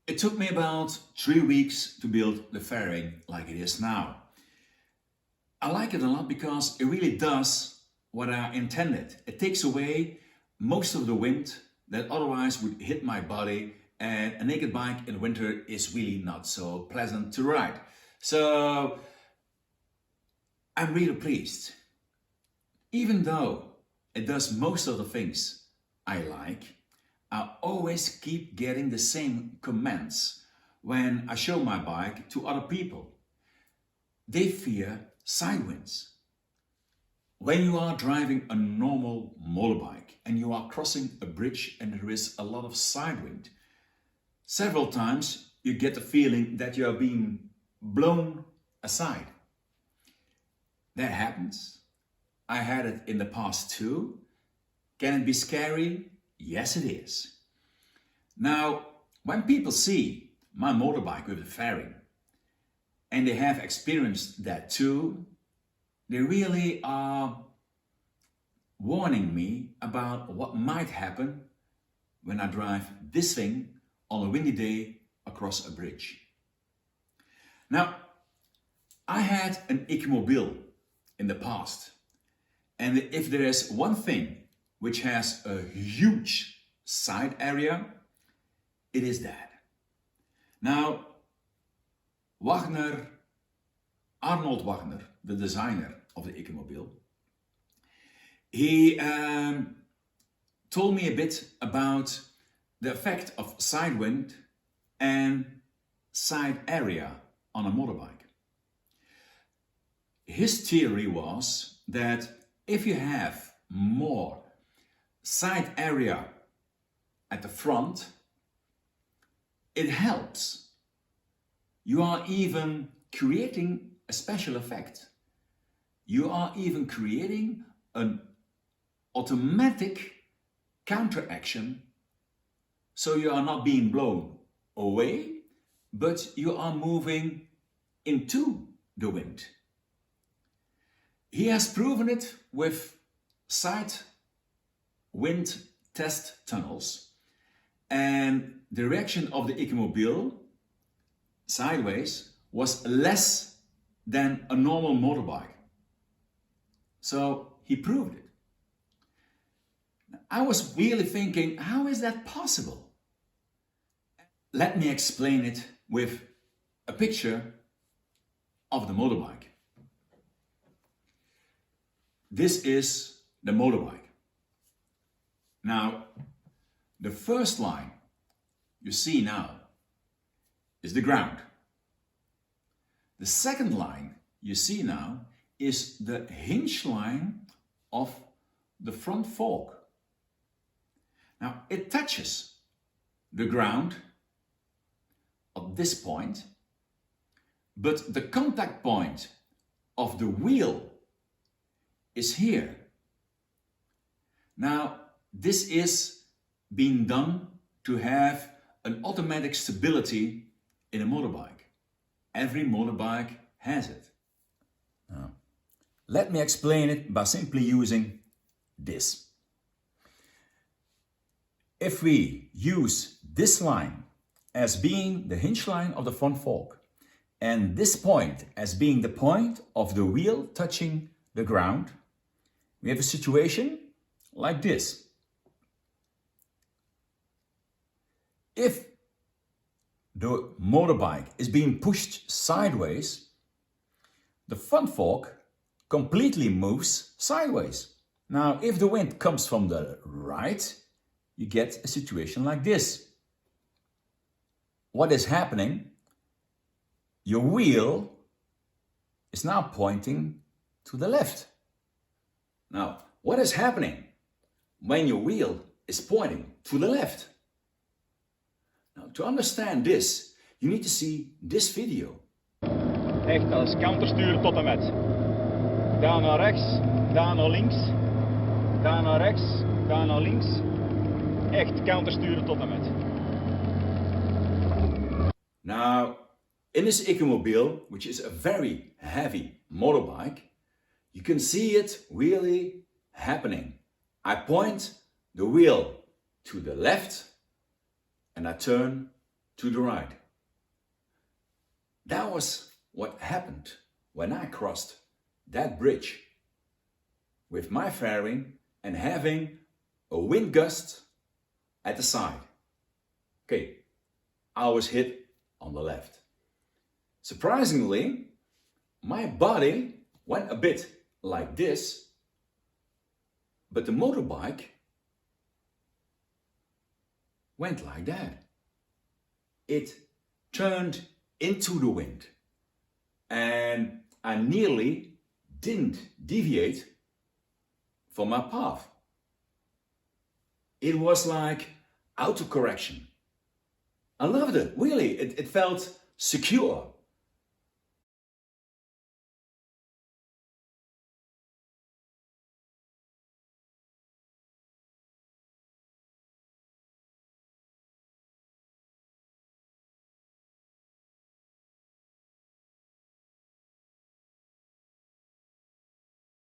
It took me about 3 weeks to build the fairing like it is now. I like it a lot because it really does what I intended. It takes away most of the wind that otherwise would hit my body, and a naked bike in winter is really not so pleasant to ride. So I'm really pleased. Even though it does most of the things I like, I always keep getting the same comments when I show my bike to other people. They fear side winds. When you are driving a normal motorbike and you are crossing a bridge and there is a lot of side wind, several times you get the feeling that you are being blown aside. That happens. I had it in the past too. Can it be scary? Yes, it is. Now, when people see my motorbike with the fairing and they have experienced that too, they really are warning me about what might happen when I drive this thing on a windy day across a bridge. Now, I had an Ecomobile in the past, and if there is one thing which has a huge side area, it is that. Now, Arnold Wagner, the designer of the Ecomobile, he told me a bit about the effect of side wind and side area on a motorbike. His theory was that if you have more side area at the front, it helps. You are even creating a special effect. You are even creating an automatic counteraction, so you are not being blown away, but you are moving into the wind. He has proven it with side wind test tunnels, and the reaction of the Ecomobile sideways was less than a normal motorbike. So he proved it. I was really thinking, how is that possible? Let me explain it with a picture of the motorbike. This is the motorbike. Now, the first line you see now is the ground. The second line you see now is the hinge line of the front fork. Now, it touches the ground at this point, but the contact point of the wheel is here. Now, this is being done to have an automatic stability in a motorbike. Every motorbike has it. Now, let me explain it by simply using this. If we use this line as being the hinge line of the front fork and this point as being the point of the wheel touching the ground, we have a situation like this. If the motorbike is being pushed sideways, the front fork completely moves sideways. Now, if the wind comes from the right, you get a situation like this. What is happening? Your wheel is now pointing to the left. Now, what is happening when your wheel is pointing to the left? Now, to understand this, you need to see this video. Echt, dat is countersturen tot en met. Daar naar rechts, daar naar links, daar naar rechts, daar naar links. Echt countersturen tot en met. Now, in this Ecomobile, which is a very heavy motorbike, you can see it really happening. I point the wheel to the left and I turn to the right. That was what happened when I crossed that bridge with my fairing and having a wind gust at the side. Okay, I was hit on the left. Surprisingly, my body went a bit like this, but the motorbike went like that. It turned into the wind, and I nearly didn't deviate from my path. It was like autocorrection. I loved it, really. It felt secure.